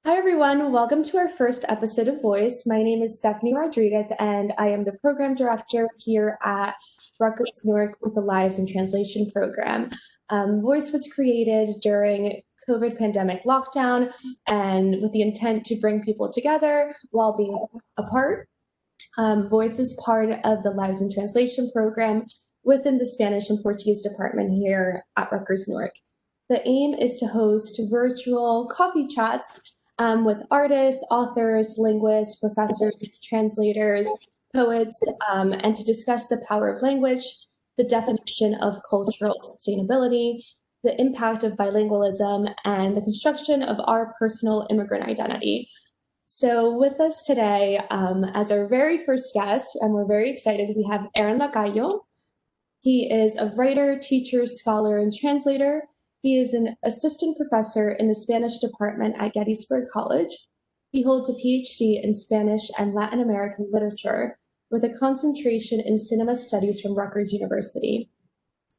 Hi, everyone. Welcome to our first episode of Voice. My name is Stephanie Rodriguez, and I am the program director here at Rutgers-Newark with the Lives in Translation program. Voice was created during COVID pandemic lockdown and with the intent to bring people together while being apart. Voice is part of the Lives in Translation program within the Spanish and Portuguese department here at Rutgers-Newark. The aim is to host virtual coffee chats with artists, authors, linguists, professors, translators, poets, and to discuss the power of language, the definition of cultural sustainability, the impact of bilingualism, and the construction of our personal immigrant identity. So with us today, as our very first guest, and we're very excited, we have Aaron Lacayo. He is a writer, teacher, scholar, and translator. He is an assistant professor in the Spanish department at Gettysburg College. He holds a PhD in Spanish and Latin American literature with a concentration in cinema studies from Rutgers University.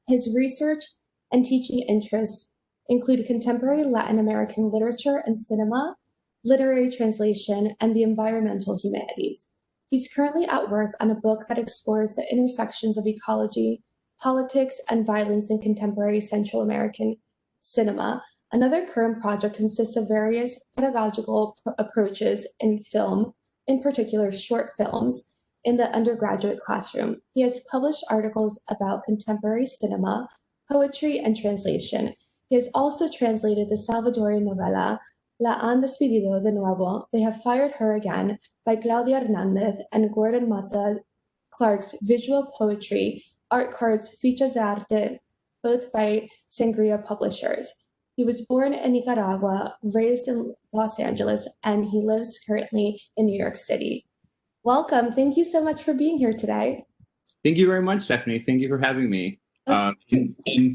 His research and teaching interests include contemporary Latin American literature and cinema, literary translation, and the environmental humanities. He's currently at work on a book that explores the intersections of ecology, politics, and violence in contemporary Central American cinema. Another current project consists of various pedagogical approaches in film, in particular short films, in the undergraduate classroom. He has published articles about contemporary cinema, poetry, and translation. He has also translated the Salvadorian novela La han despedido de nuevo, They Have Fired Her Again, by Claudia Hernandez and Gordon Mata Clark's visual poetry, art cards, fichas de arte, both by Sangria Publishers. He was born in Nicaragua, raised in Los Angeles, and he lives currently in New York City. Welcome. Thank you so much for being here today. Thank you very much, Stephanie. Thank you for having me. And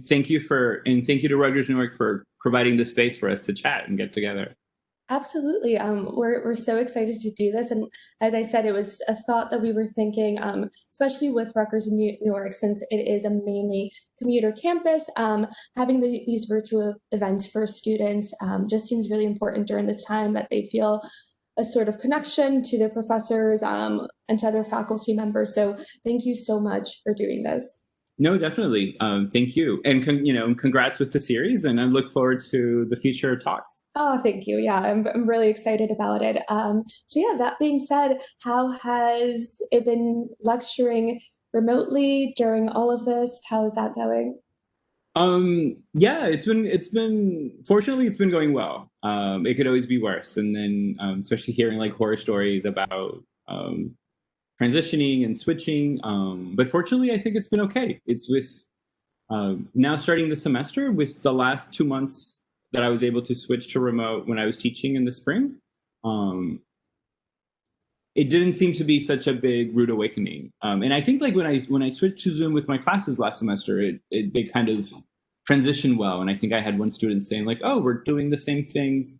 thank you to Rutgers-Newark for providing the space for us to chat and get together. Absolutely. We're so excited to do this. And as I said, it was a thought that we were thinking, especially with Rutgers in Newark, since it is a mainly commuter campus, having these virtual events for students just seems really important during this time, that they feel a sort of connection to their professors and to other faculty members. So thank you so much for doing this. No, definitely. Thank you. And, congrats with the series. And I look forward to the future talks. Oh, thank you. Yeah, I'm really excited about it. So yeah, that being said, how has it been lecturing remotely during all of this? How is that going? Yeah, fortunately, it's been going well. It could always be worse. And then, especially hearing like horror stories about, transitioning and switching. But fortunately, I think it's been okay. It's with now starting the semester, with the last 2 months that I was able to switch to remote when I was teaching in the spring. It didn't seem to be such a big rude awakening. And I think like when I switched to Zoom with my classes last semester, they kind of transitioned well. And I think I had one student saying like, "Oh, we're doing the same things.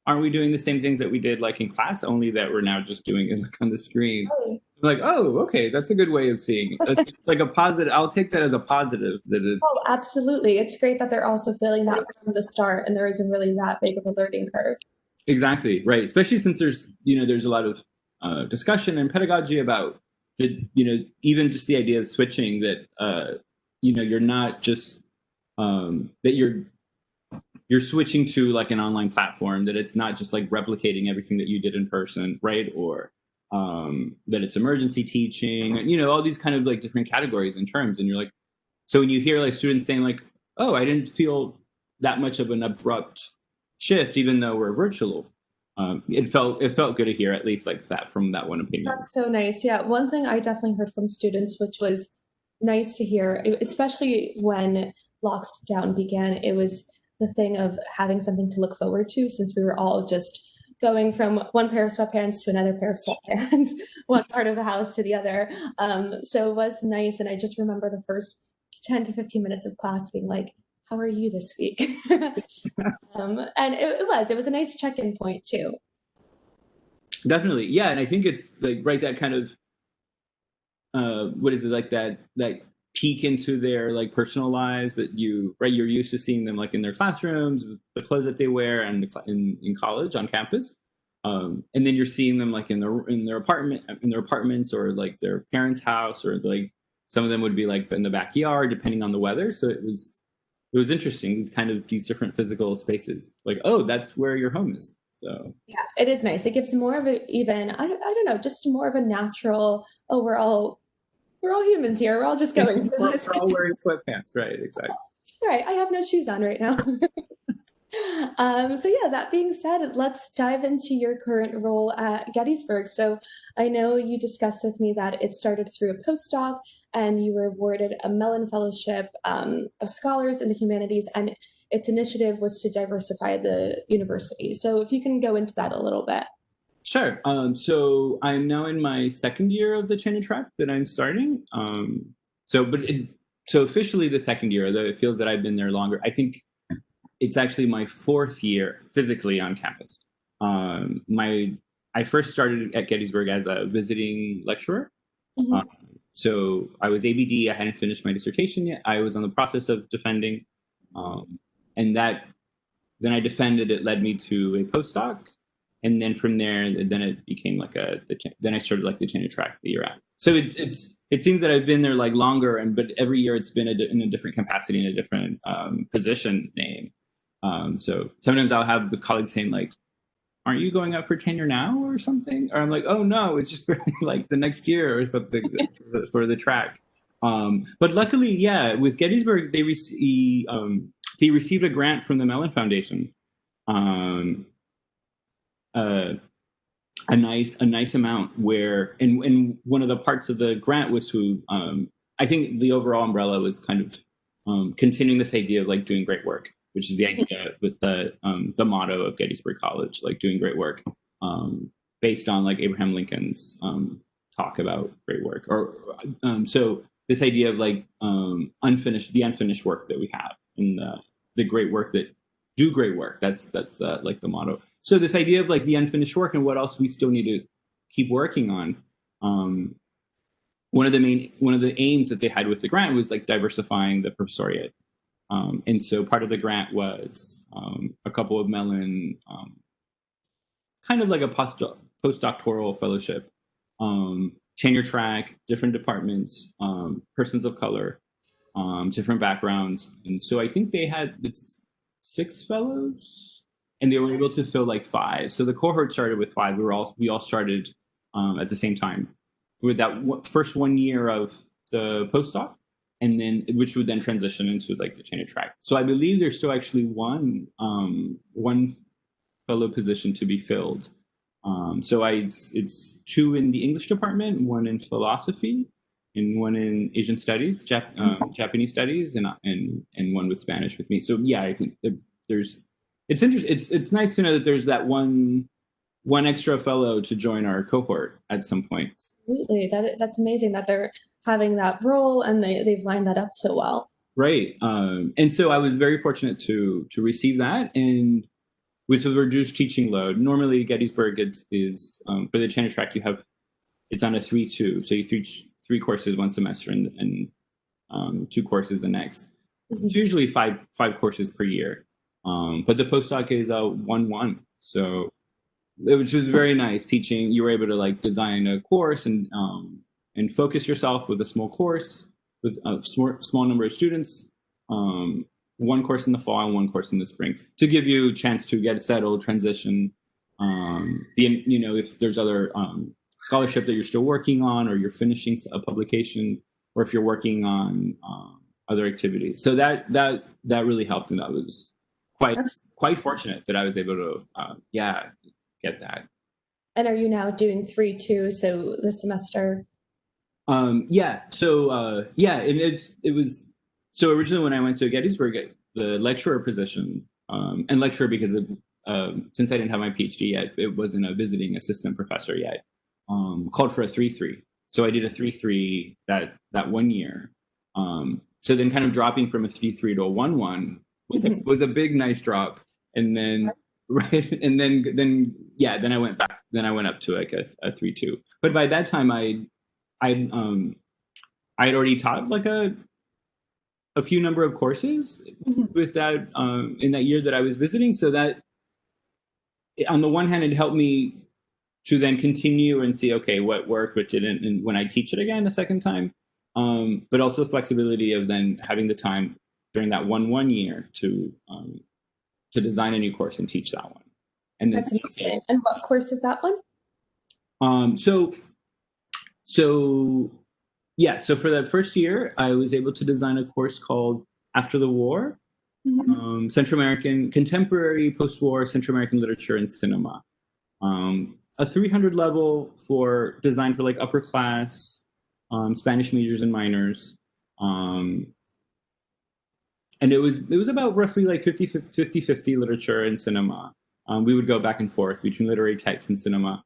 Aren't we doing the same things that we did like in class, only that we're now just doing it like on the screen?" Oh. Like, oh, okay, that's a good way of seeing it. It's like a positive. I'll take that as a positive. That it's Absolutely. It's great that they're also feeling that from the start, and there isn't really that big of a learning curve. Exactly right. Especially since there's a lot of discussion and pedagogy about even just the idea of switching, that you're not just that you're switching to like an online platform, that it's not just like replicating everything that you did in person, right? Or that it's emergency teaching, all these kind of like different categories and terms. And you're like, so when you hear like students saying like, "Oh, I didn't feel that much of an abrupt shift, even though we're virtual," it felt good to hear at least like that from that one opinion. That's so nice. Yeah, one thing I definitely heard from students, which was nice to hear, especially when lockdown began, it was the thing of having something to look forward to, since we were all just going from one pair of sweatpants to another pair of sweatpants, one part of the house to the other. So it was nice. And I just remember the first 10 to 15 minutes of class being like, "How are you this week?" And it was a nice check-in point too. Definitely. Yeah. And I think it's like, right, that kind of, what is it, like that peek into their like personal lives that you're used to seeing them like in their classrooms, the clothes that they wear, and in college on campus. And then you're seeing them like in their apartments, or like their parents' house, or like some of them would be like in the backyard, depending on the weather. So it was interesting, these different physical spaces. Like, oh, that's where your home is. So Yeah, it is nice. It gives more of a even, I don't know, just more of a natural, oh, we're all humans here. We're all just going through this. we're all wearing sweatpants, right? Exactly. Right. I have no shoes on right now. So yeah, that being said, let's dive into your current role at Gettysburg. So I know you discussed with me that it started through a postdoc and you were awarded a Mellon Fellowship of Scholars in the Humanities, and its initiative was to diversify the university. So if you can go into that a little bit. Sure. So I'm now in my second year of the tenure track that I'm starting. So officially the second year, though it feels that I've been there longer. I think it's actually my fourth year physically on campus. I first started at Gettysburg as a visiting lecturer. Mhm. So I was ABD. I hadn't finished my dissertation yet. I was on the process of defending, and then I defended. It led me to a postdoc, and then from there, then it became like then I started like the tenure track the year after. So it seems that I've been there like longer, but every year it's been in a different capacity, in a different position name. So sometimes I'll have with colleagues saying like, aren't you going up for tenure now or something? Or I'm like, oh no, it's just like the next year or something for the track. But luckily, yeah, with Gettysburg, they received a grant from the Mellon Foundation. A nice amount where, and one of the parts of the grant was I think the overall umbrella was kind of continuing this idea of like doing great work, which is the idea with the motto of Gettysburg College, like doing great work, based on like Abraham Lincoln's talk about great work. Or so this idea of like the unfinished work that we have, and the great work that do great work. That's the motto. So this idea of like the unfinished work and what else we still need to keep working on. One of the aims that they had with the grant was like diversifying the professoriate. And so part of the grant was a couple of Mellon, kind of like a postdoctoral fellowship, tenure track, different departments, persons of color, different backgrounds. And so I think they had 6 fellows, and they were able to fill like 5. So the cohort started with 5. We all started at the same time with that first 1 year of the postdoc, and then which would then transition into like the tenure track. So I believe there's still actually one fellow position to be filled. So it's 2 in the English department, 1 in philosophy, and 1 in Asian studies, Japanese studies, and 1 with Spanish with me. So yeah, I think it's interesting. It's nice to know that there's that one extra fellow to join our cohort at some point. Absolutely. That's amazing that they're having that role and they've lined that up so well. Right. And so I was very fortunate to receive that, and with a reduced teaching load. Normally Gettysburg is for the tenure track it's on a 3-2, so you teach 3 courses one semester and 2 courses the next. Mm-hmm. It's usually 5 courses per year, but the postdoc is a 1-1, so which was very nice. Teaching, you were able to like design a course and focus yourself with a small course with a small number of students. 1 course in the fall and 1 course in the spring to give you a chance to get settled, transition. If there's other scholarship that you're still working on, or you're finishing a publication, or if you're working on other activities. So that really helped, and I was quite fortunate that I was able to get that. And are you now doing 3-2, so this semester? Yeah. So and it was. So originally when I went to Gettysburg, the lecturer position, and lecturer because since I didn't have my PhD yet, it wasn't a visiting assistant professor yet, called for a 3-3. So I did a 3-3 that 1 year. So then kind of dropping from a 3-3 to a 1-1 was a big, nice drop. And then, right. And then I went back, then I went up to like a 3-2. But by that time I I had already taught like a few number of courses with that in that year that I was visiting. So that on the one hand, it helped me to then continue and see, okay, what worked, what didn't, and when I teach it again a second time. But also the flexibility of then having the time during that one year to design a new course and teach that one. And then, That's amazing. And what course is that one? so yeah, so for that first year, I was able to design a course called After the War, Central American Contemporary Post-War Central American Literature and Cinema. A 300 level for designed for like upper class Spanish majors and minors. And it was about roughly like 50 literature and cinema. We would go back and forth between literary text and cinema,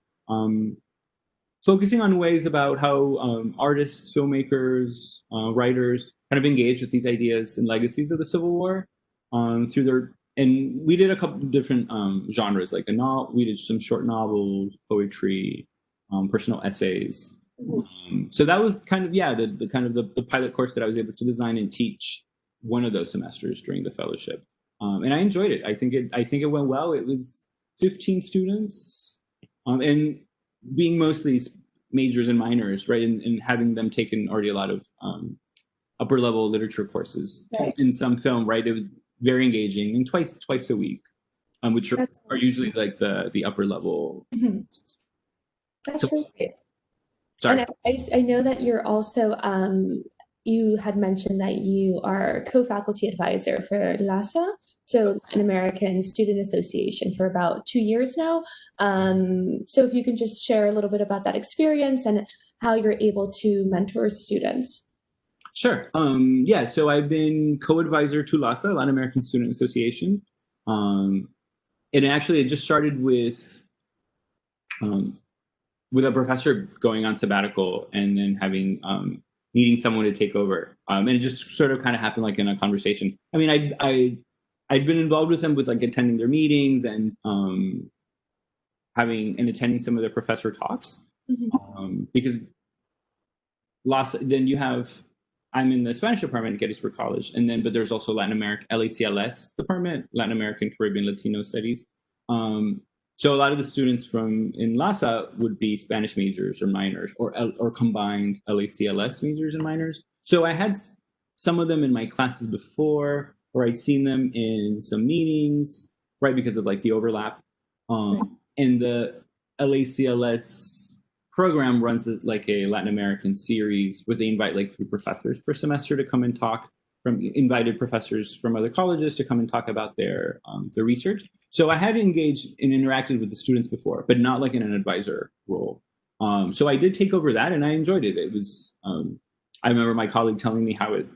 focusing on ways about how artists, filmmakers, writers kind of engage with these ideas and legacies of the Civil War through their. And we did a couple of different genres, like we did some short novels, poetry, personal essays. So that was kind of the kind of the pilot course that I was able to design and teach one of those semesters during the fellowship, and I enjoyed it. I think it went well. It was 15 students, and being mostly majors and minors, right, and having them taken already a lot of upper level literature courses in some film, right. It was very engaging, and twice a week, which are usually like the upper level. That's so great. Sorry. And I know that you're also you had mentioned that you are co-faculty advisor for LASA, so Latin American Student Association, for about 2 years now. So if you can just share a little bit about that experience and how you're able to mentor students. Sure. Yeah, so I've been co-advisor to LASA, Latin American Student Association. And actually it just started with a professor going on sabbatical and then having needing someone to take over. And it just sort of kind of happened like in a conversation. I mean, I'd been involved with them with like attending their meetings and attending some of their professor talks. Because then you have, I'm in the Spanish department at Gettysburg College, but there's also Latin American LACLS department, Latin American Caribbean Latino Studies. So a lot of the students in LASA would be Spanish majors or minors, or combined LACLS majors and minors. So I had some of them in my classes before, or I'd seen them in some meetings, right, because of like the overlap. And the LACLS program runs like a Latin American series where they invite like 3 professors per semester to come and talk, invited professors from other colleges to come and talk about their research. So I had engaged and interacted with the students before, but not like in an advisor role. So I did take over that, and I enjoyed it. It was, I remember my colleague telling me how it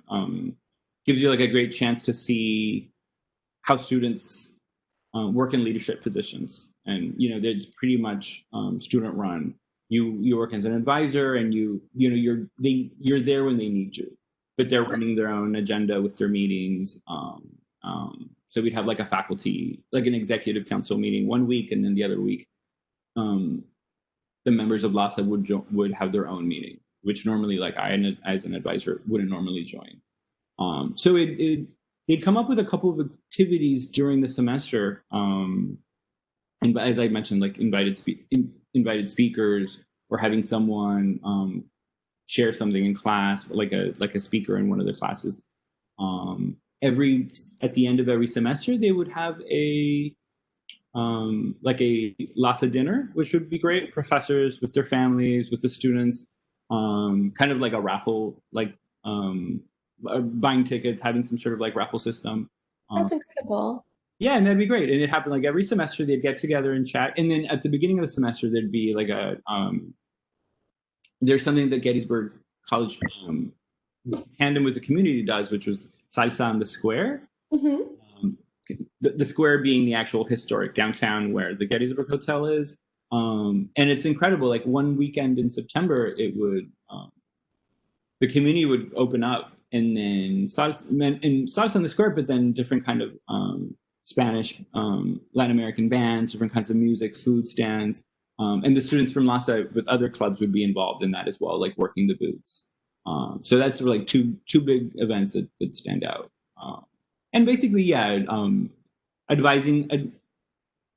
gives you like a great chance to see how students work in leadership positions, and it's pretty much student run. You work as an advisor, and you're there when they need you, but they're running their own agenda with their meetings. So we'd have like a faculty, like an executive council meeting one week, and then the other week, the members of LASA would have their own meeting, which normally, like I, as an advisor, wouldn't normally join. So they'd come up with a couple of activities during the semester, and as I mentioned, like invited speakers, or having someone share something in class, like a speaker in one of the classes. At the end of every semester, they would have like a LASA dinner, which would be great. Professors with their families, with the students, kind of like a raffle, like buying tickets, having some sort of like raffle system. That's incredible. Yeah, and that'd be great. And it happened like every semester they'd get together and chat. And then at the beginning of the semester, there'd be like there's something that Gettysburg College tandem with the community does, which was Salsa on the Square. The square being the actual historic downtown where the Gettysburg Hotel is. And it's incredible. Like one weekend in September, it would the community would open up, and then Salsa on the Square, but then different kind of Spanish, Latin American bands, different kinds of music, food stands. And the students from LASA with other clubs would be involved in that as well, like working the booths. So that's like two big events that stand out. And basically, yeah, advising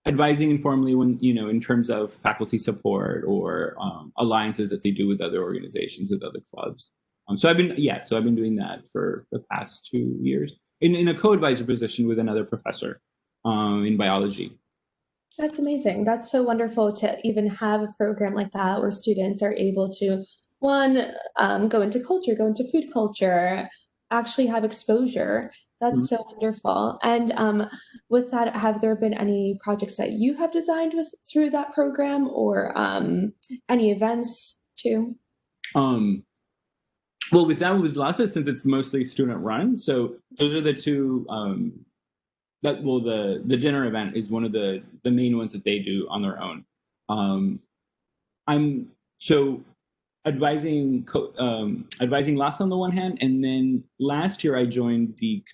advising informally when, in terms of faculty support or alliances that they do with other organizations, with other clubs. So I've been doing that for the past 2 years in a co-advisor position with another professor in biology. That's amazing. That's so wonderful to even have a program like that where students are able to, one, go into culture, go into food culture, actually have exposure. That's so wonderful. And with that, have there been any projects that you have designed with through that program, or any events too? Um, well, with LASA, since it's mostly student run, so those are the two. The dinner event is one of the main ones that they do on their own. I'm so advising LASA on the one hand, and then last year I joined the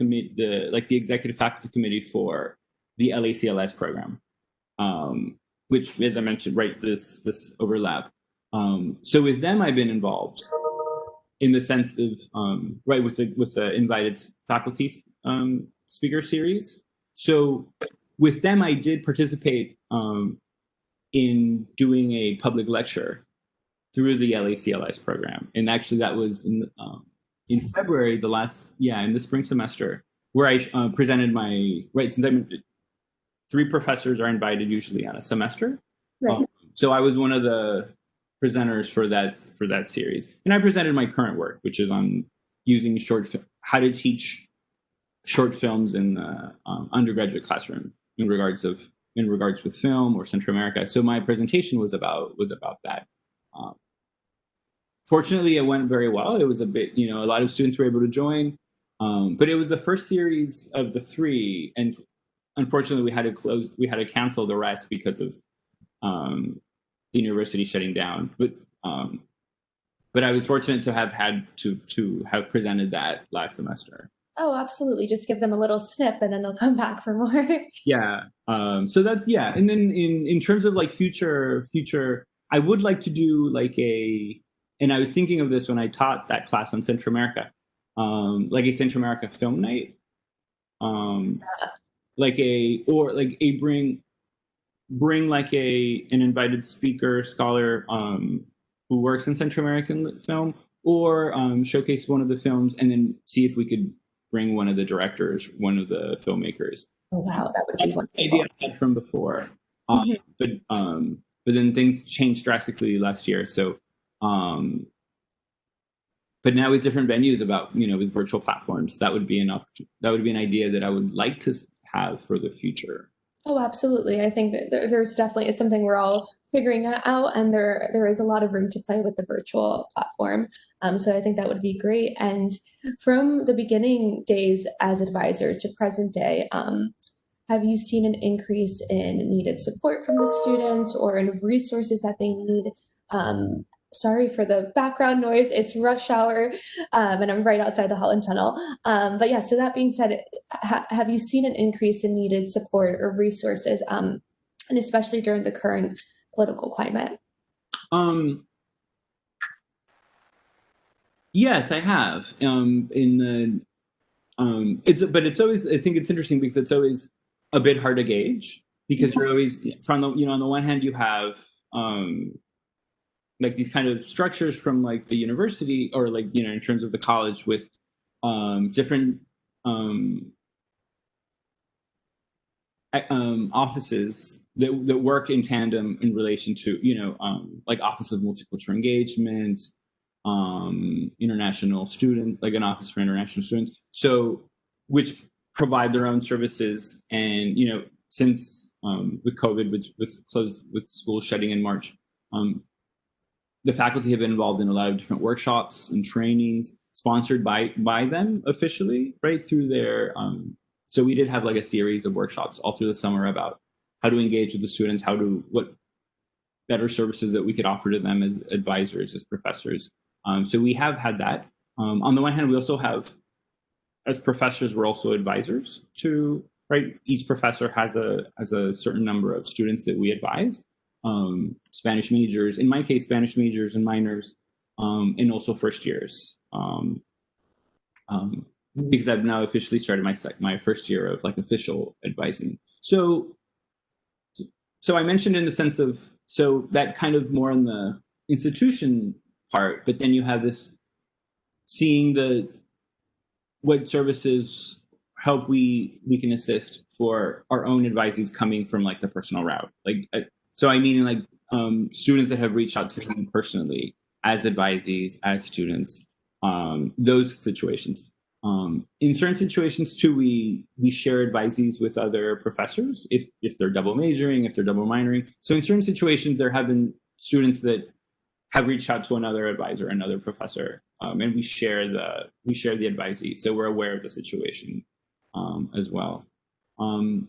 executive faculty committee for the LACLS program, which, as I mentioned, right, this overlap. So with them, I've been involved in the sense of right with the invited faculty speaker series. So with them, I did participate in doing a public lecture through the LACLS program, and actually that was in February, in the spring semester, where I presented my since I'm 3 professors are invited usually on a semester, Right. so I was one of the presenters for that series, and I presented my current work, which is on using how to teach short films in the undergraduate classroom in regards with film or Central America. So my presentation was about that. Fortunately, it went very well. It was a lot of students were able to join, but it was the first series of the 3, and unfortunately, we had to cancel the rest because of the university shutting down. But I was fortunate to have had to have presented that last semester. Oh, absolutely. Just give them a little snip and then they'll come back for more. Yeah. So that's, yeah. And then in terms of like future, I would like to do and I was thinking of this when I taught that class on Central America, like a Central America film night, bring like an invited speaker scholar who works in Central American film, or showcase one of the films, and then see if we could bring one of the directors, one of the filmmakers. Oh, wow, that would be That's wonderful. the idea I had from before, but then things changed drastically last year. So, but now with different venues, with virtual platforms, that would be an idea that I would like to have for the future. Oh, absolutely. I think that there's definitely, it's something we're all figuring out, and there is a lot of room to play with the virtual platform. So I think that would be great. And from the beginning days as advisor to present day, have you seen an increase in needed support from the students or in resources that they need? Sorry for the background noise. It's rush hour, and I'm right outside the Holland Tunnel. But yeah, so that being said, have you seen an increase in needed support or resources, and especially during the current political climate? Yes, I have. It's always, I think it's interesting because it's always a bit hard to gauge, because you're always on the one hand you have like these kind of structures from like the university, or like in terms of the college, with different offices that work in tandem in relation to like Office of Multicultural Engagement, international students, like an office for international students, so which provide their own services. And since with COVID, with schools shutting in March, the faculty have been involved in a lot of different workshops and trainings sponsored by them officially, right, through their so we did have like a series of workshops all through the summer about how to engage with the students, what better services that we could offer to them as advisors, as professors. So we have had that. On the one hand, we also have, as professors, we're also advisors to, right? Each professor has a certain number of students that we advise. Spanish majors, in my case, Spanish majors and minors, and also first years. Because I've now officially started my first year of like official advising. So I mentioned in the sense of, so that kind of more in the institution part, but then you have this seeing what services help we can assist for our own advisees coming from like the personal route. Like, so I mean like students that have reached out to me personally as advisees, as students, those situations. In certain situations too, we share advisees with other professors if they're double majoring, if they're double minoring. So in certain situations, there have been students that have reached out to another advisor, another professor, and we share the advisee. So we're aware of the situation as well. And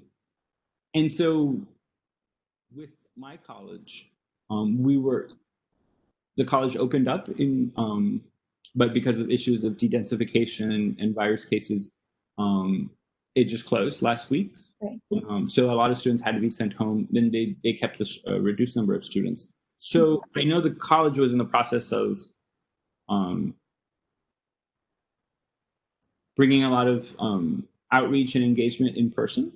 so with my college, the college opened up but because of issues of dedensification and virus cases, it just closed last week. Right. So a lot of students had to be sent home. Then they kept a reduced number of students. So I know the college was in the process of bringing a lot of outreach and engagement in person.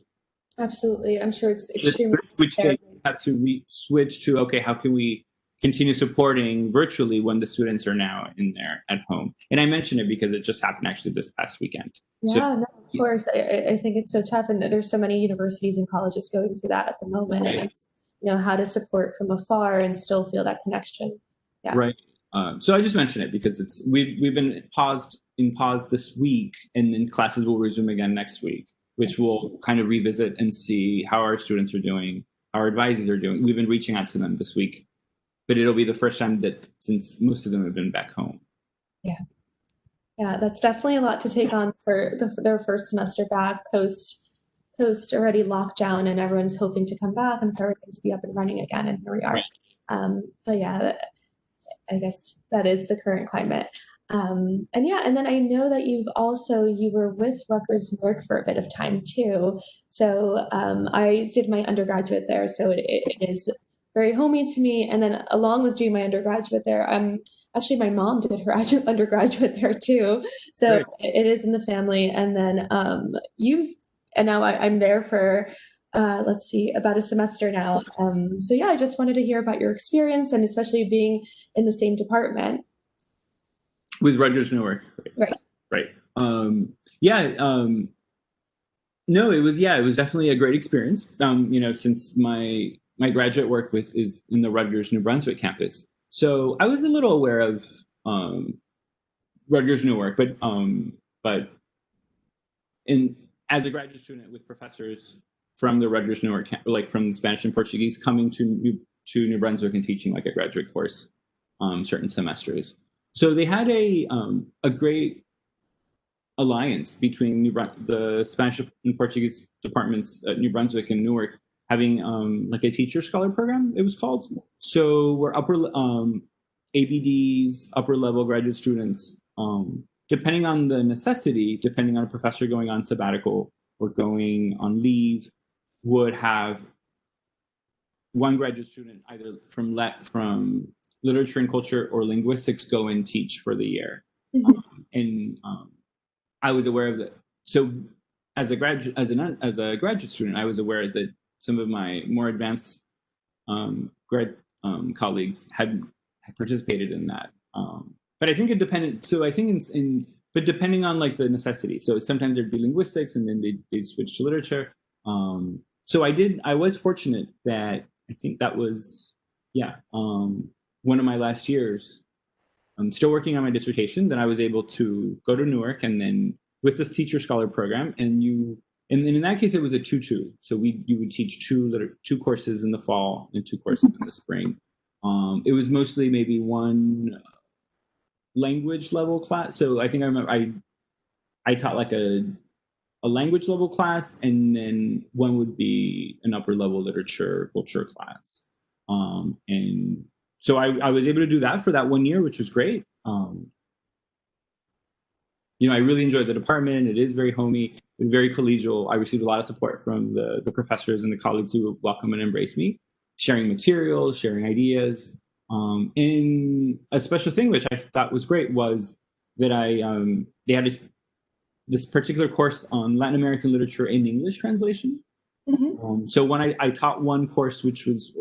Absolutely. I'm sure it's extremely which they have to switch to, okay, how can we continue supporting virtually when the students are now in there at home? And I mention it because it just happened actually this past weekend. Yeah, no, of course. I think it's so tough, and there's so many universities and colleges going through that at the moment. Right. And it's, how to support from afar and still feel that connection. Yeah. Right. So I just mention it because we've been paused this week, and then classes will resume again next week, which we'll kind of revisit and see how our students are doing, how our advisors are doing. We've been reaching out to them this week, but it'll be the first time since most of them have been back home. Yeah. Yeah, that's definitely a lot to take on for their first semester back post already lockdown, and everyone's hoping to come back and for everything to be up and running again. And here we are. Right. But yeah, I guess that is the current climate. And then I know that you were with Rutgers-Newark for a bit of time too. So I did my undergraduate there, so it is very homey to me. And then along with doing my undergraduate there, actually my mom did her undergraduate there too. So right. It is in the family. And then now I'm there for about a semester now. So yeah, I just wanted to hear about your experience, and especially being in the same department. With Rutgers-Newark. Right. No, it was definitely a great experience. Since my graduate work is in the Rutgers New Brunswick campus. So I was a little aware of Rutgers-Newark, but as a graduate student with professors from the Rutgers-Newark, like from the Spanish and Portuguese, coming to New Brunswick and teaching like a graduate course certain semesters. So they had a great alliance between the Spanish and Portuguese departments at New Brunswick and Newark, having like a teacher scholar program, it was called. So we're ABDs, upper level graduate students, depending on the necessity, depending on a professor going on sabbatical or going on leave, would have one graduate student either from literature and culture or linguistics go and teach for the year. Mm-hmm. I was aware of that. So as a graduate student, I was aware that some of my more advanced colleagues had participated in that. But I think it depended. So I think but depending on like the necessity. So sometimes there'd be linguistics, and then they'd switch to literature. So I was fortunate that I think that was one of my last years. I'm still working on my dissertation. Then I was able to go to Newark, and then with this teacher scholar program, and in that case it was a 2-2. So you would teach two courses in the fall and 2 courses in the spring. It was mostly maybe one language level class. So I think I remember I taught like a language level class, and then one would be an upper level literature culture class. And so I was able to do that for that 1 year, which was great. I really enjoyed the department. It is very homey, very collegial. I received a lot of support from the professors and the colleagues who would welcome and embrace me, sharing materials, sharing ideas. In a special thing, which I thought was great, was that they had this particular course on Latin American literature in English translation. So when I taught one course, which was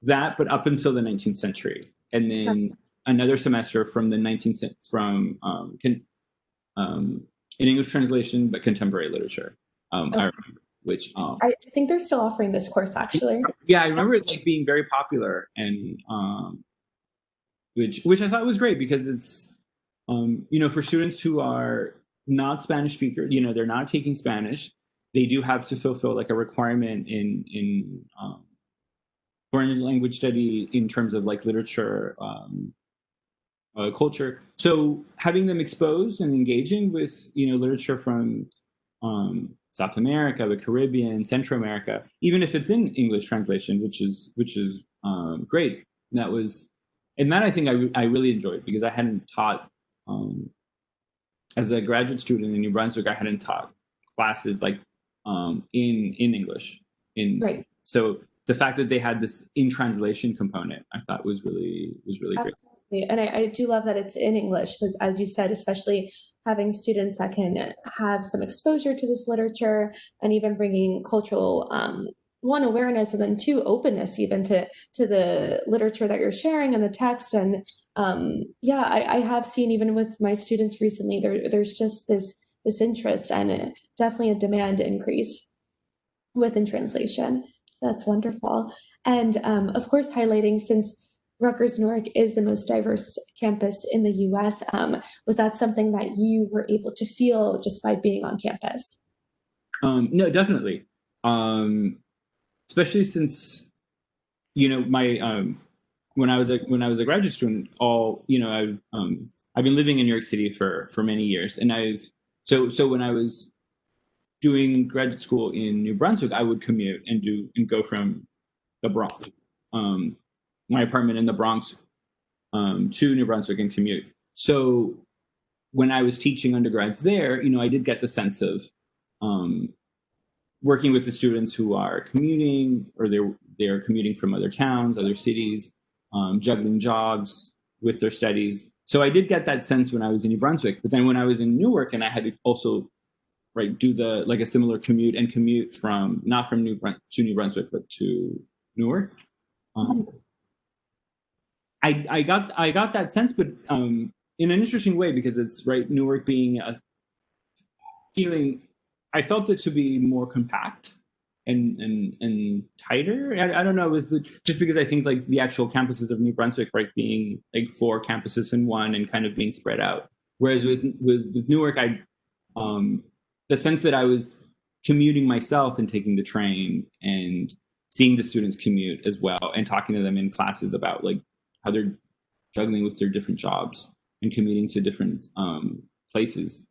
that, but up until the 19th century, and then Gotcha. another semester from the 19th in English translation, but contemporary literature. I remember, which I think they're still offering this course, actually. yeah, I remember it like being very popular, and which I thought was great because it's for students who are not Spanish speakers, they're not taking Spanish, they do have to fulfill like a requirement in foreign language study in terms of like literature, culture. So having them exposed and engaging with literature from South America, the Caribbean, Central America, even if it's in English translation, which is great. And that I think I really enjoyed because I hadn't taught as a graduate student in New Brunswick, I hadn't taught classes like in English. Right. So the fact that they had this in translation component, I thought was really great. Absolutely. And I do love that it's in English because, as you said, especially having students that can have some exposure to this literature and even bringing cultural one awareness and then two openness even to the literature that you're sharing and the text. And I have seen even with my students recently, there's just this interest and definitely a demand increase within translation. That's wonderful. And of course, highlighting since Rutgers-Newark is the most diverse campus in the US, was that something that you were able to feel just by being on campus? No, definitely. Especially since my when I was a graduate student, I've been living in New York City for many years, and so when I was doing graduate school in New Brunswick, I would commute and go from the Bronx, my apartment in the Bronx, to New Brunswick and commute. So when I was teaching undergrads there, I did get the sense of working with the students who are commuting or they're commuting from other towns, other cities, juggling jobs with their studies. So I did get that sense when I was in New Brunswick. But then when I was in Newark and I had to also do a similar commute from not from New Brunswick but to Newark. I got that sense, but in an interesting way because it's Newark being a feeling. I felt it to be more compact and tighter. I don't know. It was just because I think like the actual campuses of New Brunswick, being like 4 campuses in one and kind of being spread out. Whereas with Newark, the sense that I was commuting myself and taking the train and seeing the students commute as well and talking to them in classes about like how they're juggling with their different jobs and commuting to different places.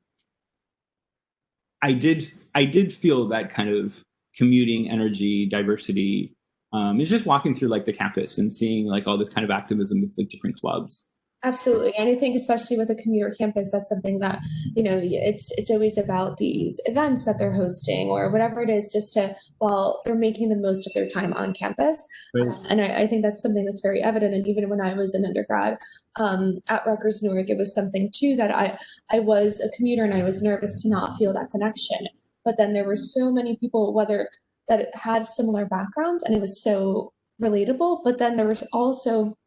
I did feel that kind of commuting energy, diversity. It's just walking through like the campus and seeing like all this kind of activism with like different clubs. Absolutely. And I think especially with a commuter campus, that's something that, it's always about these events that they're hosting or whatever it is, just while they're making the most of their time on campus. Right. And I think that's something that's very evident. And even when I was an undergrad at Rutgers Newark, it was something too that I was a commuter and I was nervous to not feel that connection. But then there were so many people, whether that had similar backgrounds and it was so relatable, but then there was also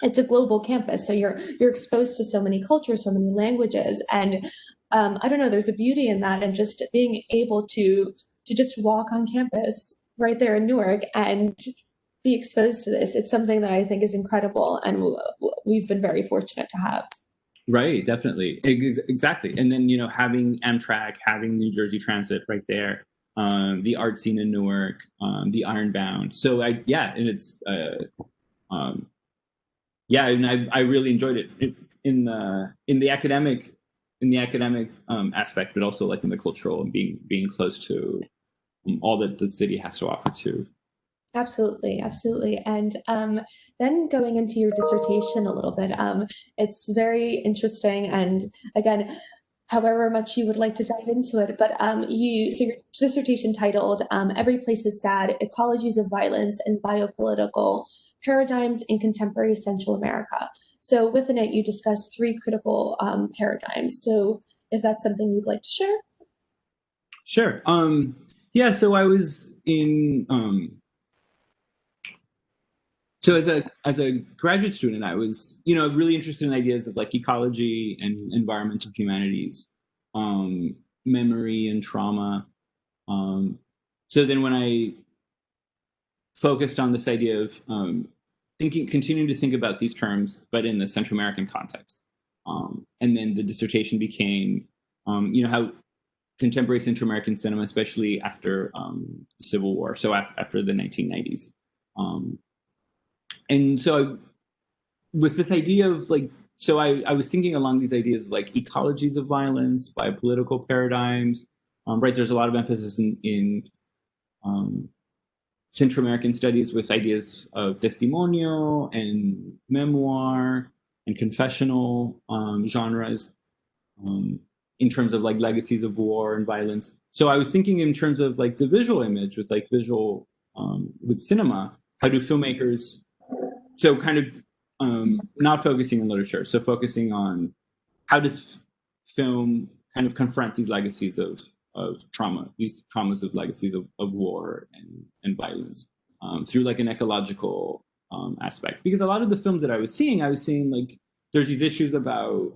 it's a global campus, so you're exposed to so many cultures, so many languages, and I don't know. There's a beauty in that, and just being able to just walk on campus right there in Newark and be exposed to this. It's something that I think is incredible, and we've been very fortunate to have. Right, definitely, exactly. And then having Amtrak, having New Jersey Transit right there, the art scene in Newark, the Ironbound. So and it's. And I really enjoyed it in the academic aspect, but also like in the cultural and being close to all that the city has to offer too. Absolutely, absolutely. And then going into your dissertation a little bit, it's very interesting. And again, however much you would like to dive into it, but so your dissertation titled "Every Place is Sad: Ecologies of Violence and Biopolitical paradigms in contemporary Central America. So within it, you discuss three critical paradigms. So if that's something you'd like to share. Sure. Yeah, so I was in so as a graduate student, I was, really interested in ideas of like ecology and environmental humanities, memory and trauma. So then when I focused on this idea of continuing to think about these terms, but in the Central American context, and then the dissertation became, how contemporary Central American cinema, especially after the Civil War, so after the 1990s. And so with this idea of like, so I was thinking along these ideas of like ecologies of violence, biopolitical paradigms, right? There's a lot of emphasis in Central American studies with ideas of testimonio and memoir and confessional genres in terms of like legacies of war and violence. So I was thinking in terms of like the visual image with like visual with cinema, how do filmmakers, so kind of not focusing on literature, so focusing on how does film kind of confront these legacies of trauma, these traumas of legacies of war and violence through like an ecological aspect. Because a lot of the films that I was seeing like there's these issues about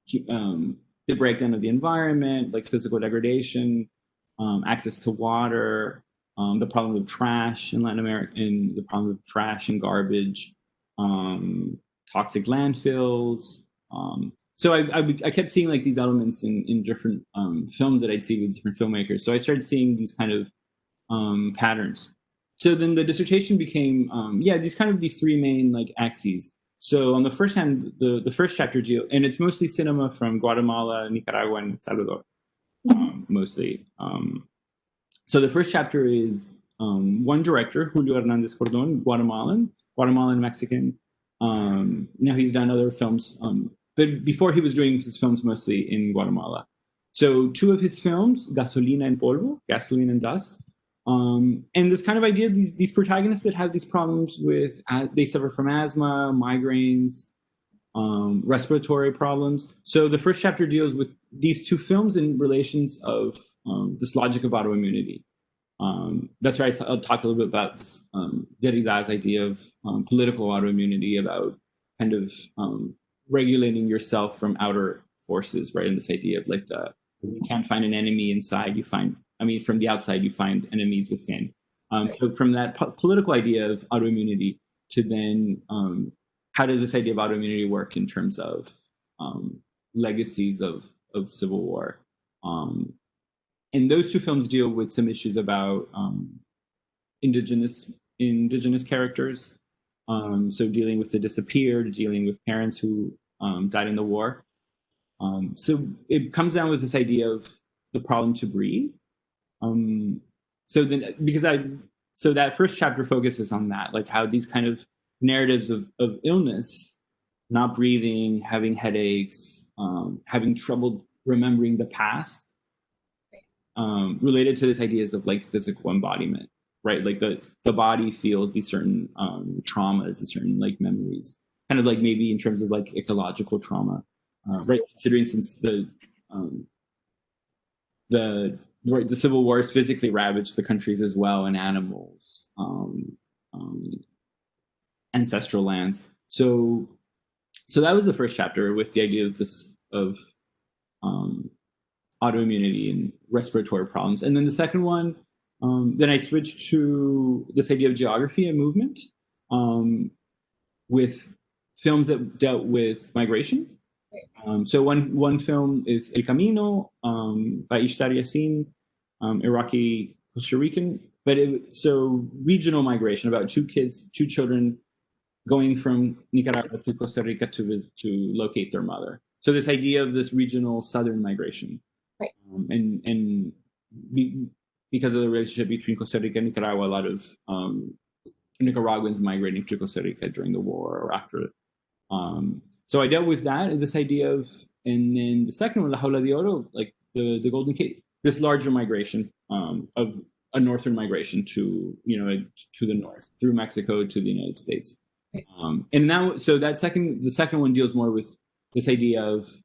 the breakdown of the environment, like physical degradation, access to water, the problem of trash in Latin America, and the problem of trash and garbage, toxic landfills. So I kept seeing like these elements in different films that I'd see with different filmmakers. So I started seeing these kind of patterns. So then the dissertation became these three main like axes. So on the first hand, the first chapter deal, and it's mostly cinema from Guatemala, Nicaragua, and El Salvador, mostly. So the first chapter is one director, Julio Hernandez Cordon, Guatemalan Mexican. Now he's done other films, but before he was doing his films mostly in Guatemala. So two of his films, Gasolina en Polvo, Gasoline and Dust, and this kind of idea of these protagonists that have these problems with, they suffer from asthma, migraines, respiratory problems. So the first chapter deals with these two films in relations of this logic of autoimmunity. That's where I'll talk a little bit about this, Derrida's idea of political autoimmunity, about kind of regulating yourself from outer forces, right? And this idea of like you can't find an enemy inside, from the outside, you find enemies within. So from that political idea of autoimmunity to then how does this idea of autoimmunity work in terms of legacies of civil war? And those two films deal with some issues about indigenous characters. So dealing with the disappeared, dealing with parents who died in the war. So it comes down with this idea of the problem to breathe. So that first chapter focuses on that, like how these kind of narratives of illness, not breathing, having headaches, having trouble remembering the past, related to these ideas of like physical embodiment, right? Like the body feels these certain traumas, these certain like memories, kind of like maybe in terms of like ecological trauma, right? Considering since the Civil Wars physically ravaged the countries as well, and animals, ancestral lands. So that was the first chapter with the idea of this of autoimmunity and respiratory problems. And then the second one, then I switched to this idea of geography and movement, with films that dealt with migration. So one film is El Camino by Ishtar Yassin, Iraqi Costa Rican, but so regional migration, about two children going from Nicaragua to Costa Rica to locate their mother. So this idea of this regional southern migration, right. Because of the relationship between Costa Rica and Nicaragua, a lot of Nicaraguans migrating to Costa Rica during the war or after. So I dealt with that, this idea of, and then the second one, La Jaula de Oro, like the Golden Cage, this larger migration of a northern migration to to the north through Mexico to the United States. And now, so the second one deals more with this idea of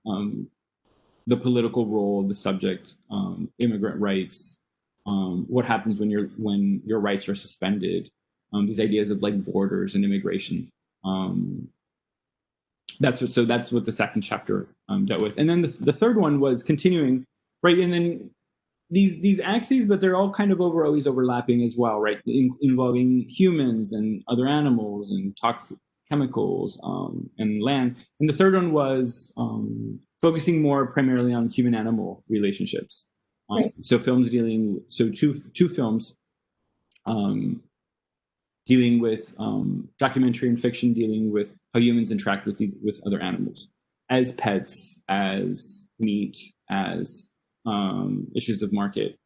the political role of the subject, immigrant rights, what happens when your rights are suspended, these ideas of like borders and immigration. That's what the second chapter dealt with, and then the third one was continuing, right? And then these axes, but they're all kind of always overlapping as well, right? Involving humans and other animals and toxic chemicals and land. And the third one was focusing more primarily on human-animal relationships. Right. So two films dealing with documentary and fiction dealing with how humans interact with other animals as pets, as meat, as issues of market.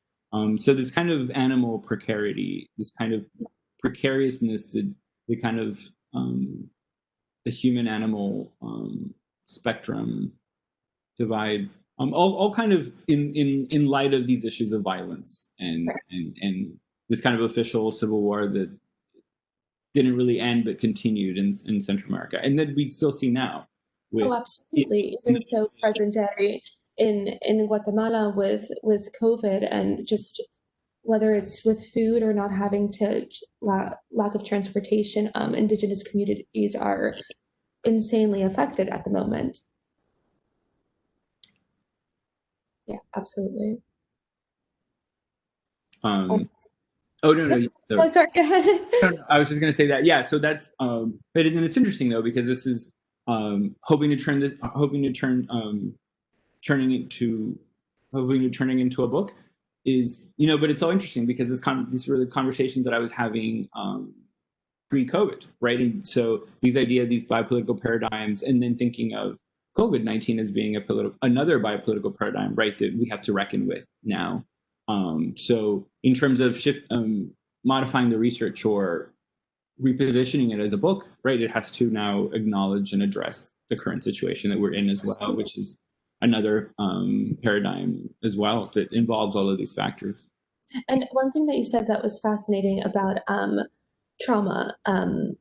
So this kind of animal precarity, this kind of precariousness, the kind of the human-animal spectrum divide, all kind of in light of these issues of violence and this kind of official civil war that didn't really end but continued in Central America, and that we still see now. Absolutely. Even so, present day in Guatemala with COVID, and just whether it's with food or not having to lack of transportation, indigenous communities are insanely affected at the moment. Yeah, absolutely. Oh no. Oh, sorry. Go ahead. I was just going to say that. Yeah. So that's. But then it's interesting though, because this is hoping to turn into a book is, but it's so interesting because these were the conversations that I was having pre-COVID, right? And so these biopolitical paradigms, and then thinking of COVID-19 as being another biopolitical paradigm, right, that we have to reckon with now. So in terms of modifying the research or repositioning it as a book, right, it has to now acknowledge and address the current situation that we're in as well, which is another paradigm as well that involves all of these factors. And one thing that you said that was fascinating about trauma, and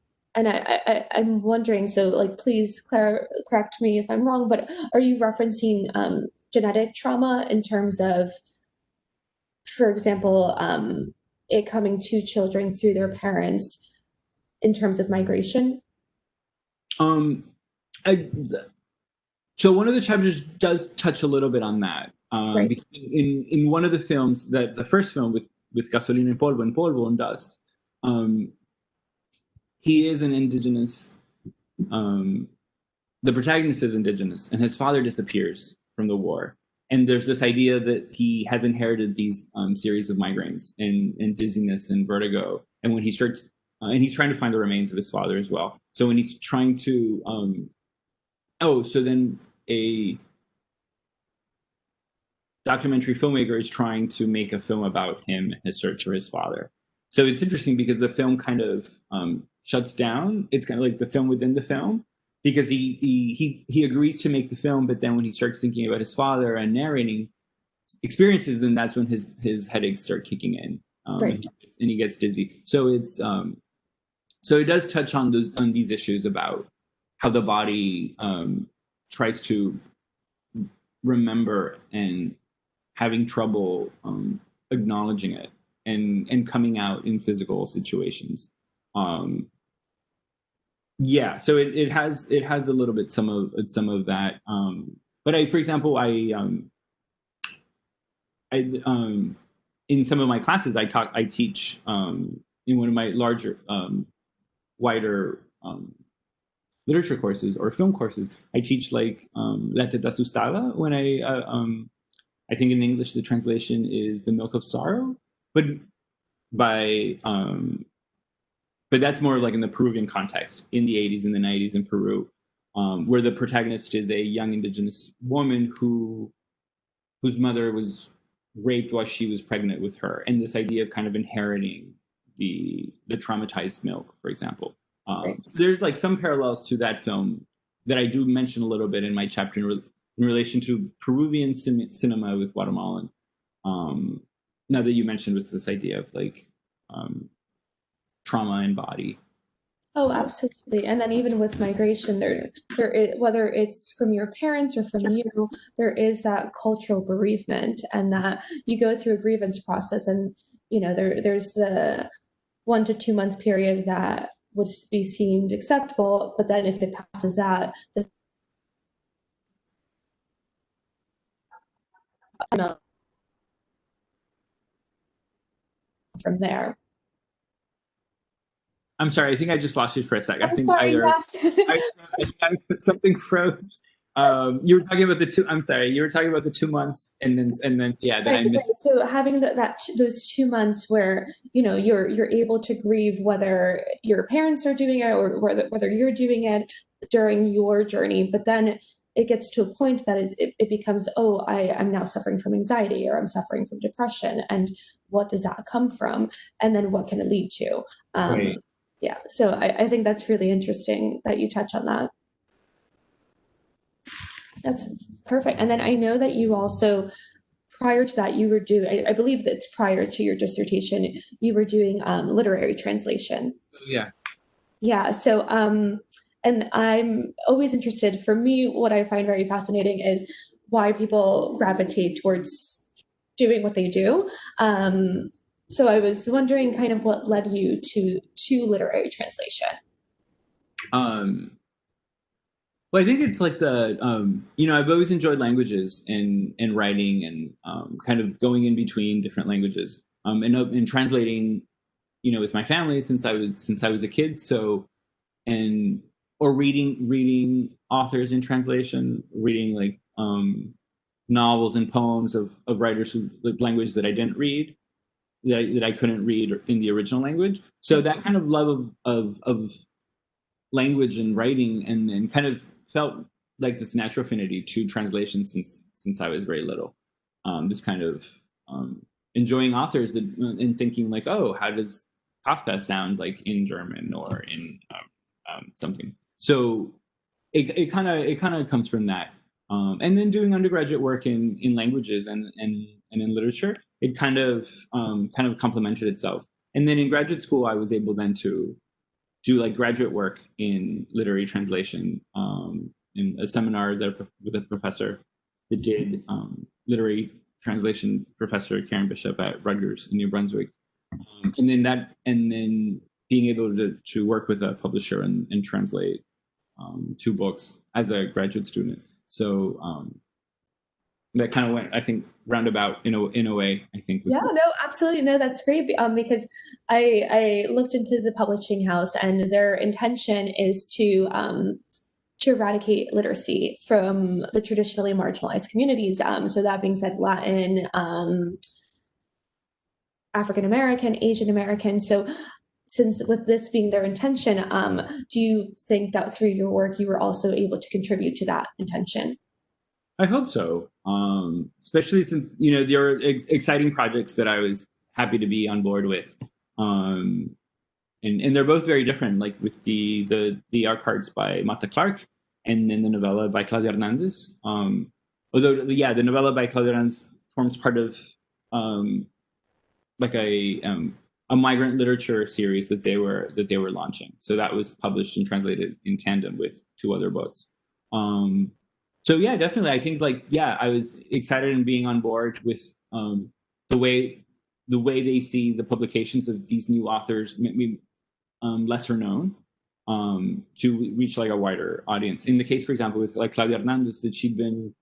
I'm wondering, so like, please correct me if I'm wrong, but are you referencing genetic trauma in terms of, for example, it coming to children through their parents in terms of migration? So one of the chapters does touch a little bit on that. Right. Because in one of the films, the first film with Gasolina en Polvo and Dust, he is an indigenous. The protagonist is indigenous, and his father disappears from the war. And there's this idea that he has inherited these series of migraines and dizziness and vertigo. And when he starts, and he's trying to find the remains of his father as well. So when he's trying to, so then a documentary filmmaker is trying to make a film about him and his search for his father. So it's interesting because the film kind of shuts down. It's kind of like the film within the film, because he agrees to make the film, but then when he starts thinking about his father and narrating experiences, then that's when his headaches start kicking in, right. and he gets dizzy. So it's so it does touch on these issues about how the body tries to remember and having trouble acknowledging it and coming out in physical situations. Yeah, so it has a little bit some of that. But for example, I in some of my classes I teach in one of my larger wider literature courses or film courses. I teach like La Teta Asustada, when I think in English the translation is The Milk of Sorrow, but that's more like in the Peruvian context in the 80s and the 90s in Peru, where the protagonist is a young indigenous woman whose mother was raped while she was pregnant with her, and this idea of kind of inheriting the traumatized milk, for example. So there's like some parallels to that film that I do mention a little bit in my chapter in relation to Peruvian cinema with Guatemalan. now that you mentioned was this idea of like trauma and body. Oh, absolutely. And then even with migration, whether it's from your parents or from you, there is that cultural bereavement, and that you go through a grievance process, and there's the 1 to 2 month period that would be seemed acceptable, but then if it passes that, from there. I'm sorry, I think I just lost you for a sec. I I'm think sorry, either yeah. something froze. You were talking about the two. I'm sorry, you were talking about the 2 months, and then yeah, then I missed. So having those 2 months where you're able to grieve, whether your parents are doing it or whether you're doing it during your journey, but then it gets to a point that it becomes, oh, I'm now suffering from anxiety, or I'm suffering from depression, and what does that come from, and then what can it lead to? Right. Yeah, so I think that's really interesting that you touch on that. That's perfect. And then I know that you also, prior to that, you were doing, I believe that's prior to your dissertation, you were doing literary translation. Yeah. Yeah. So, and I'm always interested, for me, what I find very fascinating is why people gravitate towards doing what they do. So I was wondering kind of what led you to literary translation. Well, I think it's like I've always enjoyed languages and writing and kind of going in between different languages and translating, with my family since I was a kid. So and or reading authors in translation, reading like novels and poems of writers who like language that I didn't read, that I couldn't read in the original language. So that kind of love of language and writing, and then kind of felt like this natural affinity to translation since I was very little. This kind of enjoying authors and thinking like, oh, how does Kafka sound like in German or in something? So it kind of comes from that. And then doing undergraduate work in languages and in literature, it kind of complemented itself. And then in graduate school, I was able then to do like graduate work in literary translation in a seminar with a professor that did literary translation, Professor Karen Bishop at Rutgers in New Brunswick, and then being able to work with a publisher and translate 2 books as a graduate student. So that kind of went, I think, roundabout in a way. I think. Yeah, no, absolutely. No, that's great. Because I looked into the publishing house, and their intention is to eradicate literacy from the traditionally marginalized communities. So that being said, Latin, African American, Asian American. So since with this being their intention, do you think that through your work you were also able to contribute to that intention? I hope so. Especially since there are exciting projects that I was happy to be on board with, and they're both very different. Like with the art cards by Mata Clark, and then the novella by Claudia Hernandez. Although yeah, the novella by Claudia Hernandez forms part of like a migrant literature series that they were launching. So that was published and translated in tandem with 2 other books. So yeah, definitely. I think I was excited in being on board with the way they see the publications of these new authors, maybe lesser known, to reach like a wider audience. In the case, for example, with like Claudia Hernandez, that she'd been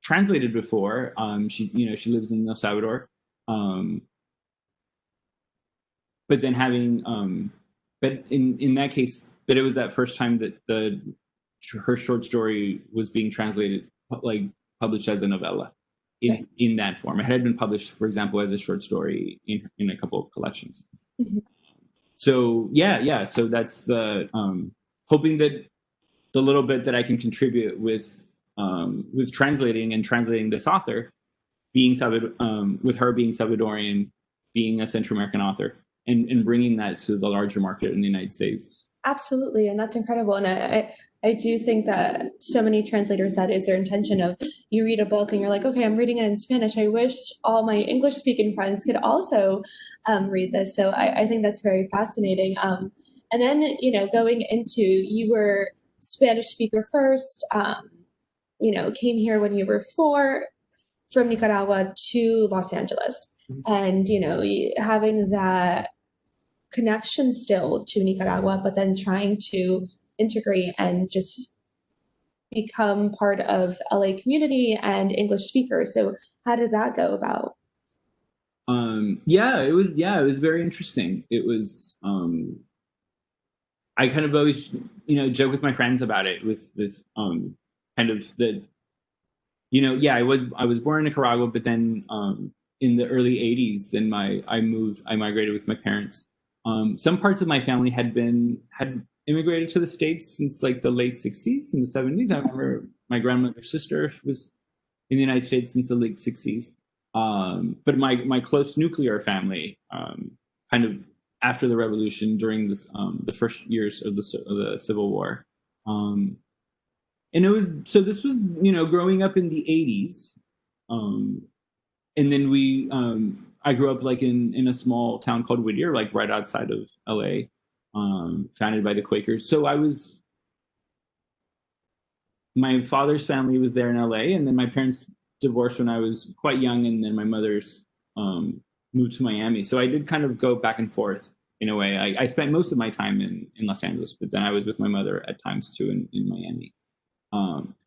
translated before. She lives in El Salvador, but then but in that case, but it was that first time that her short story was being translated, like published as a novella in that form. It had been published, for example, as a short story in a couple of collections. Mm-hmm. So yeah. So that's the hoping that the little bit that I can contribute with translating this author, with her being Salvadorian, being a Central American author, and bringing that to the larger market in the United States. Absolutely, and that's incredible. And I I do think that so many translators, that is their intention of, you read a book and you're like, okay, I'm reading it in Spanish. I wish all my English speaking friends could also read this. So I think that's very fascinating. And then, going into, you were Spanish speaker first, came here when you were 4 from Nicaragua to Los Angeles. And, having that connection still to Nicaragua, but then trying to integrate and just become part of LA community and English speakers. So how did that go about? It was very interesting. It was I kind of always joke with my friends about it, with this kind of the I was born in Nicaragua, but then in the early 80s, then I migrated with my parents. Some parts of my family had immigrated to the States since like the late 60s and the 70s. I remember my grandmother's sister was in the United States since the late 60s. But my close nuclear family, kind of after the revolution, during the first years of the Civil War. And this was growing up in the 80s. And then I grew up like in a small town called Whittier, like right outside of LA, founded by the Quakers. So my father's family was there in LA, and then my parents divorced when I was quite young, and then my mother's moved to Miami. So I did kind of go back and forth in a way. I spent most of my time in Los Angeles, but then I was with my mother at times too in Miami.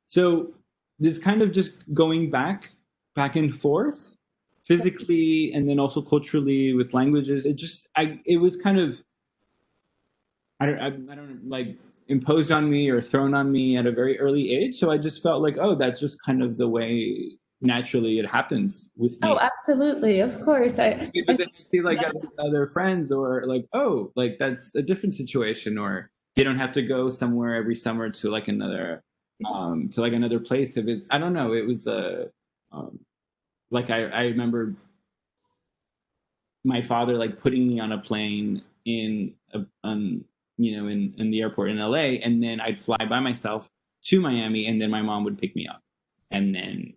So this kind of just going back and forth physically, and then also culturally with languages. It was kind of, I don't like, imposed on me or thrown on me at a very early age. So I just felt like, oh, that's just kind of the way naturally it happens with me. Oh, absolutely. Of course. But then I feel like other friends, or like, oh, like that's a different situation, or they don't have to go somewhere every summer to like another place. If I don't know, it was like I remember my father like putting me on a plane in the airport in LA, and then I'd fly by myself to Miami, and then my mom would pick me up, and then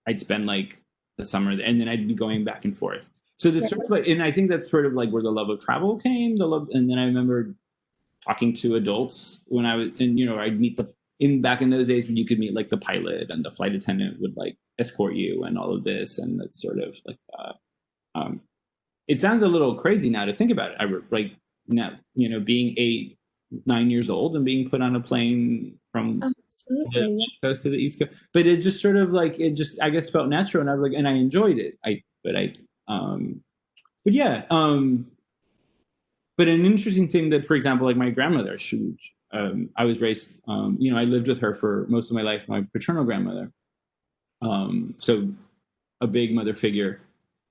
I'd spend like the summer there, and then I'd be going back and forth. So this sort of like, and I think that's sort of like where the love of travel came. And then I remember talking to adults when I was, and I'd meet back in those days when you could meet like the pilot, and the flight attendant would like escort you and all of this, and that's sort of like it sounds a little crazy now to think about it. I like now, being 8, 9 years old and being put on a plane from the West Coast to the East Coast, but it just sort of like, it just, I guess, felt natural, and I was like, and I enjoyed it. But an interesting thing that, for example, like my grandmother, I was raised, I lived with her for most of my life, my paternal grandmother. So a big mother figure.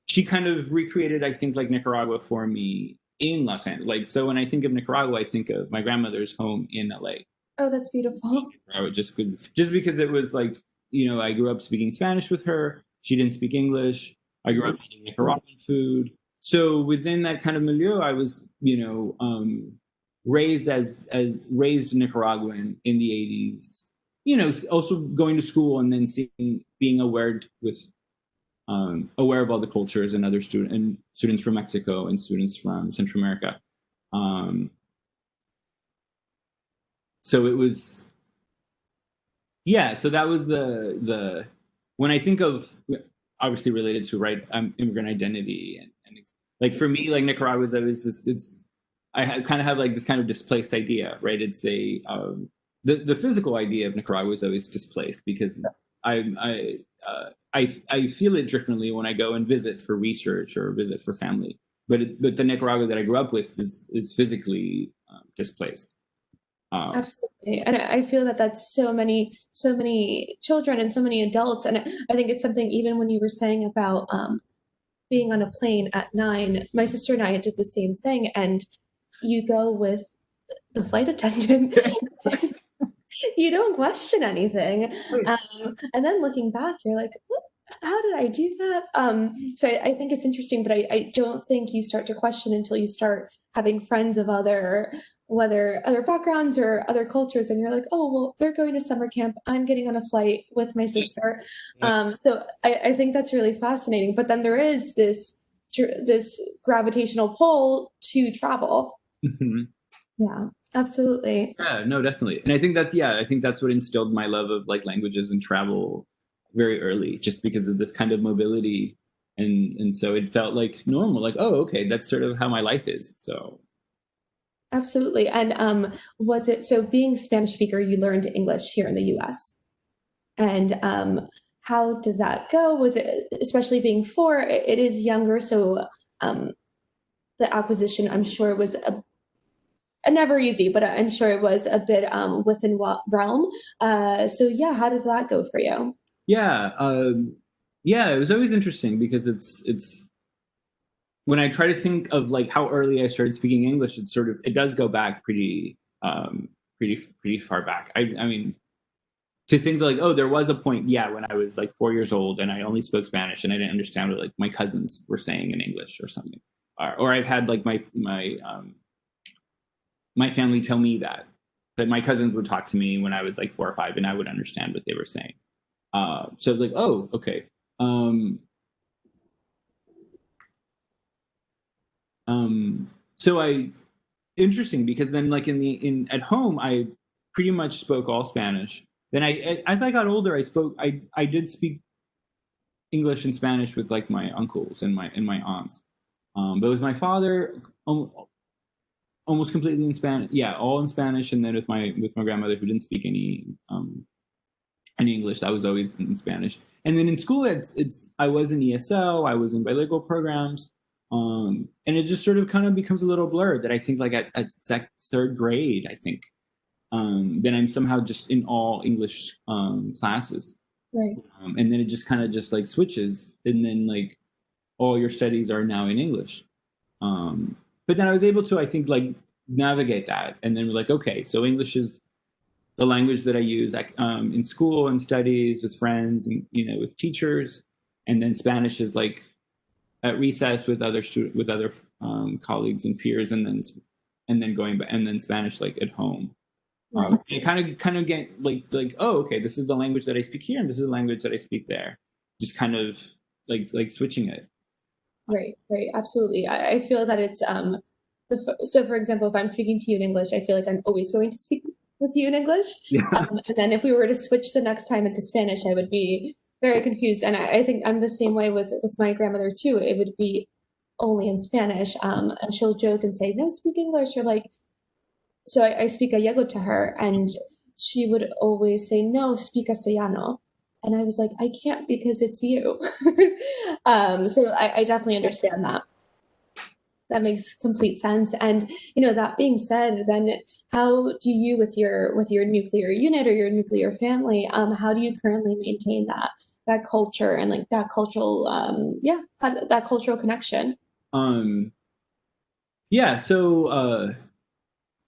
She kind of recreated, I think, like Nicaragua for me in Los Angeles. Like, so when I think of Nicaragua, I think of my grandmother's home in LA. Oh, that's beautiful. Just because it was like, I grew up speaking Spanish with her. She didn't speak English. I grew up eating Nicaraguan food. So within that kind of milieu, I was, raised raised Nicaraguan in the 80s. Also going to school, and then being aware of all the cultures and other students from Mexico and students from Central America. So it was, so that was the when I think of, obviously related to immigrant identity, and like for me, like Nicaragua is this, I kind of have like this kind of displaced idea, right? It's the physical idea of Nicaragua is always displaced, because I feel it differently when I go and visit for research or visit for family. But the Nicaragua that I grew up with is physically displaced. Absolutely. And I feel that that's so many children and so many adults. And I think it's something, even when you were saying about being on a plane at 9, my sister and I did the same thing. And you go with the flight attendant. You don't question anything. And then looking back, you're like, How did I do that? So I think it's interesting, but I don't think you start to question until you start having friends of whether other backgrounds or other cultures, and you're like, oh, well, they're going to summer camp. I'm getting on a flight with my sister. Yeah. So I think that's really fascinating. But then there is this gravitational pull to travel. Mhm. Yeah, absolutely. Yeah, no, definitely. And I think that's what instilled my love of like languages and travel very early, just because of this kind of mobility. And so it felt like normal, like, oh, okay, that's sort of how my life is. So Absolutely. And was it so being Spanish speaker, you learned English here in the US? And how did that go? Was it, especially being four, it is younger, so um, the acquisition, I'm sure, was never easy, but I'm sure it was a bit within realm. So yeah, how did that go for you? yeah, yeah, it was always interesting because it's when I try to think of like how early I started speaking English, it does go back pretty far back. I mean, to think like, oh, there was a point, yeah, when I was like 4 years old and I only spoke Spanish and I didn't understand what like my cousins were saying in English or something, or I've had like my family tell me that my cousins would talk to me when I was like 4 or 5 and I would understand what they were saying. So like, oh, okay. Um, so I interesting because then like in at home I pretty much spoke all Spanish. Then as I got older, I did speak English and Spanish with like my uncles and my aunts. But with my father, almost completely in Spanish. Yeah, all in Spanish, and then with my grandmother who didn't speak any English, that was always in Spanish. And then in school, it's I was in ESL, I was in bilingual programs, and it just sort of kind of becomes a little blurred. That I think like at third grade, I think then I'm somehow just in all English classes, Right. and then it just kind of just like switches, and then like all your studies are now in English. But then I was able to, I think, like navigate that, and then we're like, okay, so English is the language that I use in school and studies with friends and with teachers, and then Spanish is like at recess with other colleagues and peers, and then going back, and then Spanish like at home. Right. You kind of get like oh, okay, this is the language that I speak here, and this is the language that I speak there. Just kind of like switching it. Right, right, absolutely. I feel that it's so for example, if I'm speaking to you in English, I feel like I'm always going to speak with you in English. Yeah. And then if we were to switch the next time into Spanish, I would be very confused. And I think I'm the same way with my grandmother too. It would be only in Spanish. And she'll joke and say, no, speak English. Or like, so I speak gallego to her, and she would always say, no, speak castellano. And I was like, I can't because it's you. So I definitely understand that. That makes complete sense. And that being said, then how do you with your nuclear unit or your nuclear family, how do you currently maintain that culture and like that cultural that cultural connection? Um. Yeah. So.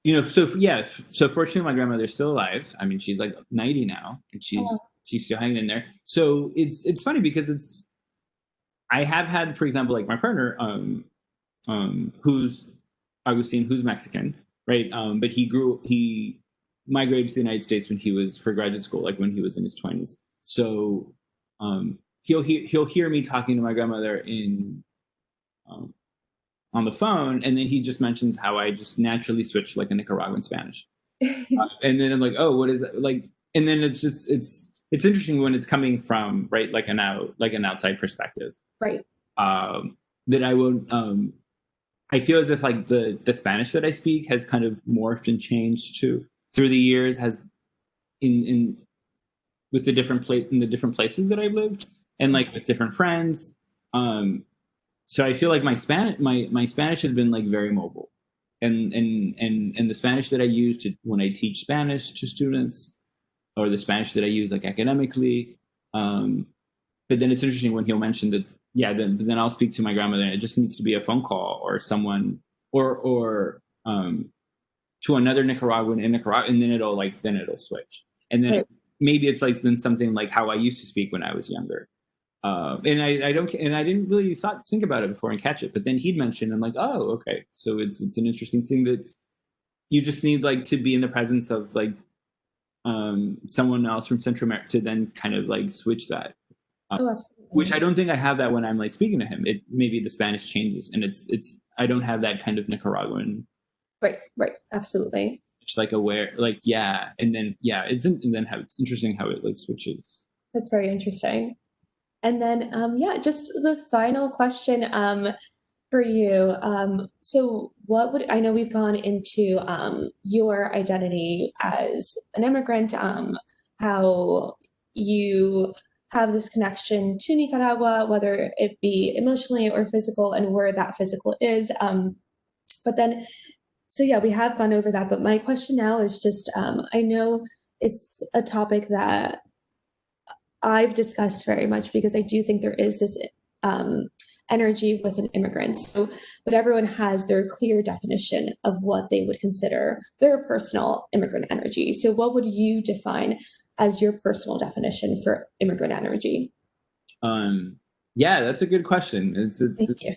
So fortunately, my grandmother's still alive. I mean, she's like 90 now, and she's still hanging in there. So it's funny because I have had, for example, like my partner, who's Augustine, who's Mexican, right? But he migrated to the United States when he was for graduate school, like when he was in his 20s. So he'll hear me talking to my grandmother um, on the phone, and then he just mentions how I just naturally switched like a Nicaraguan Spanish, and then I'm like, oh, what is that like? And then it's interesting when it's coming from right like an outside perspective, Right. that I won't. I feel as if like the Spanish that I speak has kind of morphed and changed to through the years has in with the different in the different places that I've lived and like with different friends. So I feel like my Spanish has been like very mobile, and the Spanish that I use to when I teach Spanish to students, or the Spanish that I use like academically. But then it's interesting when he'll mention that yeah, then I'll speak to my grandmother, and it just needs to be a phone call or someone or to another Nicaraguan in Nicaragua, and then it'll switch, and then Right. maybe it's like then something like how I used to speak when I was younger. I don't, and I didn't really think about it before and catch it, but then he'd mentioned, I'm like, oh, okay, so it's an interesting thing that you just need like to be in the presence of like someone else from Central America to then kind of like switch that. Oh, Which absolutely. I don't think I have that when I'm like speaking to him. It maybe the Spanish changes, and it's I don't have that kind of Nicaraguan. Right, right, absolutely. It's like aware, like yeah, and then yeah, and then how it's interesting how it like switches. That's very interesting. And then, yeah, just the final question for you. So, what would I know we've gone into your identity as an immigrant, how you have this connection to Nicaragua, whether it be emotionally or physical, and where that physical is. But then, so yeah, we have gone over that. But my question now is just I know it's a topic that I've discussed very much because I do think there is this um, energy with an immigrant. So, but everyone has their clear definition of what they would consider their personal immigrant energy. So, what would you define as your personal definition for immigrant energy? Um, yeah, that's a good question. Thank you.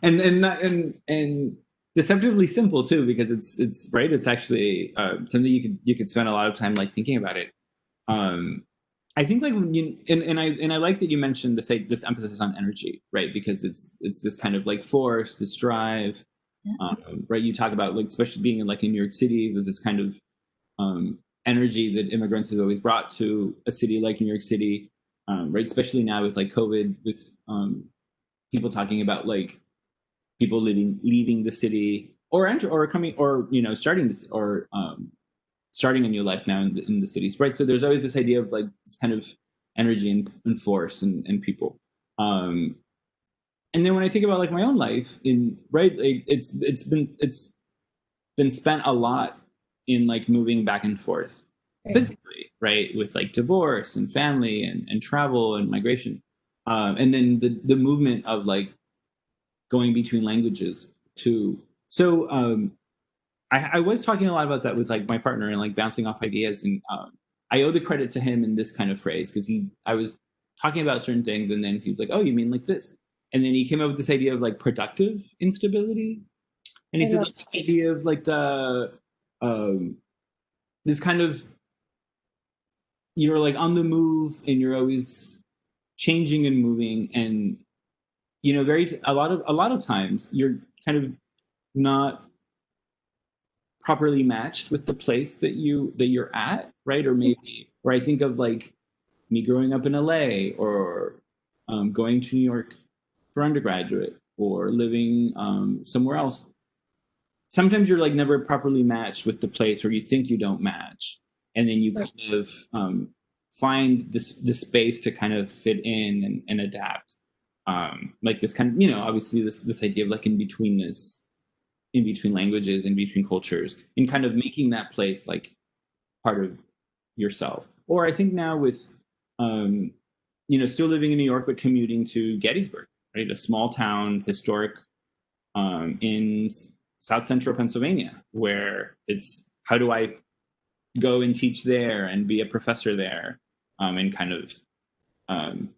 And deceptively simple too, because it's right. It's actually something you could spend a lot of time like thinking about it. Um, I think like when you and I like that you mentioned this emphasis on energy, right? Because it's this kind of like force, this drive, Yeah. right? You talk about like especially being in like in New York City with this kind of energy that immigrants have always brought to a city like New York City, right? Especially now with like COVID, with people talking about like people leaving the city or coming or starting this or starting a new life now in the cities, right? So there's always this idea of like this kind of energy and force and people. Um, and then when I think about like my own life in right, like, it's been spent a lot in like moving back and forth Right. physically, right, with like divorce and family and travel and migration, and then the movement of like going between languages too. So I was talking a lot about that with like my partner and like bouncing off ideas, and I owe the credit to him in this kind of phrase because I was talking about certain things, and then he was like, "Oh, you mean like this?" And then he came up with this idea of like productive instability, and he I said love like, the idea of like the um, this kind of you're like on the move and you're always changing and moving, and very a lot of times you're kind of not properly matched with the place that you're at, right? Or maybe where I think of like me growing up in LA or going to New York for undergraduate or living somewhere else. Sometimes you're like never properly matched with the place, or you think you don't match, and then you it. kind of find this space to kind of fit in and adapt. Like this kind of obviously this idea of like in between languages, in between cultures, and kind of making that place like part of yourself. Or I think now with, still living in New York, but commuting to Gettysburg, right? A small town, historic, in South Central Pennsylvania, where it's how do I go and teach there and be a professor there, and kind of um,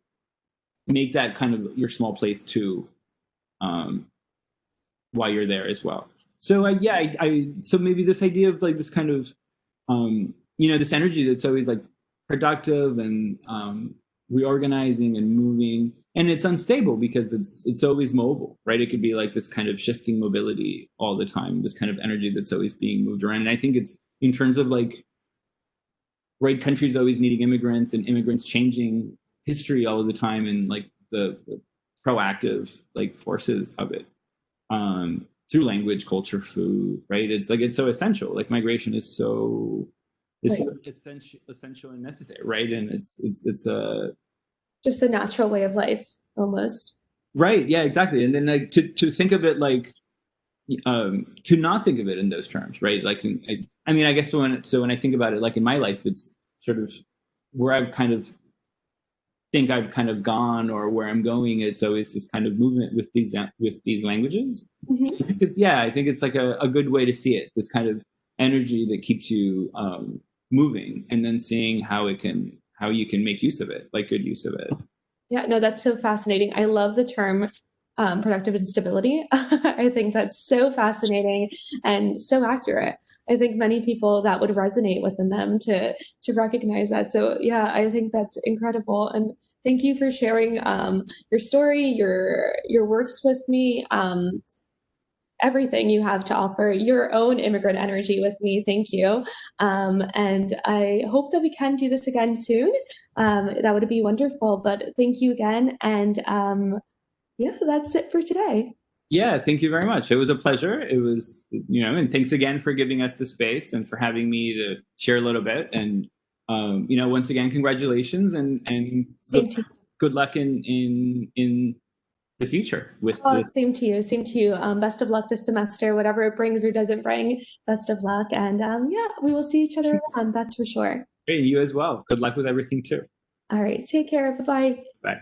make that kind of your small place too, um, while you're there as well. So yeah, so maybe this idea of like this kind of this energy that's always like productive and reorganizing and moving, and it's unstable because it's always mobile, right? It could be like this kind of shifting mobility all the time, this kind of energy that's always being moved around. And I think it's in terms of like right countries always needing immigrants and immigrants changing history all the time, and like the proactive like forces of it, through language, culture, food, right? It's like it's so essential. Like migration is Right. so essential and necessary, right? And it's a Just a natural way of life, almost. right, yeah, exactly. And then like to think of it like to not think of it in those terms, right? Like I mean, I guess when I think about it, like in my life, it's sort of where I've kind of think I've kind of gone or where I'm going. It's always this kind of movement with these languages. Mhm. I think it's like a good way to see it. This kind of energy that keeps you moving, and then seeing how you can make use of it, like good use of it. Yeah, no, that's so fascinating. I love the term productive instability. I think that's so fascinating and so accurate. I think many people that would resonate within them to recognize that. So yeah, I think that's incredible. And thank you for sharing your story, your works with me. Everything you have to offer, your own immigrant energy with me. Thank you. And I hope that we can do this again soon. That would be wonderful. But thank you again. And yeah, that's it for today. Yeah, thank you very much. It was a pleasure. It was, and thanks again for giving us the space and for having me to share a little bit. And, once again, congratulations and Same to you. good luck in the future with this. Same to you. Same to you. Best of luck this semester, whatever it brings or doesn't bring. Best of luck. And yeah, we will see each other around. That's for sure. Hey, you as well. Good luck with everything too. All right. Take care. Bye-bye. Bye.